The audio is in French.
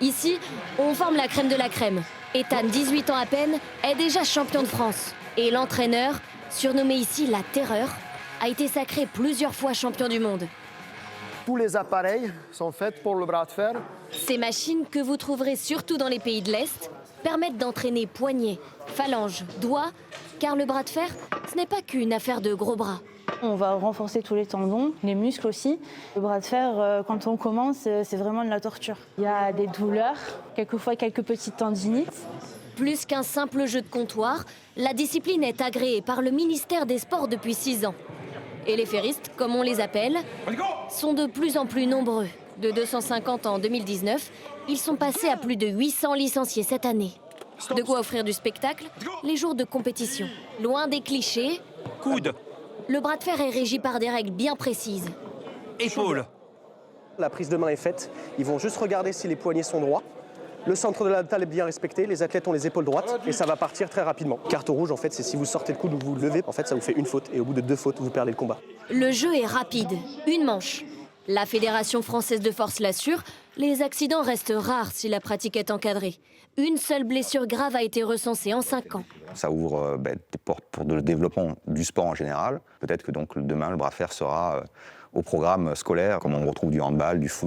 Ici, on forme la crème de la crème. Ethan, 18 ans à peine, est déjà champion de France. Et l'entraîneur, surnommé ici la Terreur, a été sacré plusieurs fois champion du monde. Tous les appareils sont faits pour le bras de fer. Ces machines, que vous trouverez surtout dans les pays de l'Est, permettent d'entraîner poignets, phalanges, doigts, car le bras de fer, ce n'est pas qu'une affaire de gros bras. On va renforcer tous les tendons, les muscles aussi. Le bras de fer, quand on commence, c'est vraiment de la torture. Il y a des douleurs, quelquefois quelques petites tendinites. Plus qu'un simple jeu de comptoir, la discipline est agréée par le ministère des Sports depuis 6 ans. Et les ferristes, comme on les appelle, sont de plus en plus nombreux. De 250 en 2019, ils sont passés à plus de 800 licenciés cette année. De quoi offrir du spectacle les jours de compétition. Loin des clichés, Coude, le bras de fer est régi par des règles bien précises. épaule. La prise de main est faite, ils vont juste regarder si les poignets sont droits. Le centre de la table est bien respecté, les athlètes ont les épaules droites et ça va partir très rapidement. Carte rouge, en fait, c'est si vous sortez le coude ou vous le levez, en fait, ça vous fait une faute et au bout de 2 fautes, vous perdez le combat. Le jeu est rapide, une manche. La Fédération française de force l'assure, les accidents restent rares si la pratique est encadrée. Une seule blessure grave a été recensée en 5 ans. Ça ouvre des portes pour le développement du sport en général. Peut-être que donc demain, le bras de fer sera au programme scolaire, comme on retrouve du handball, du foot.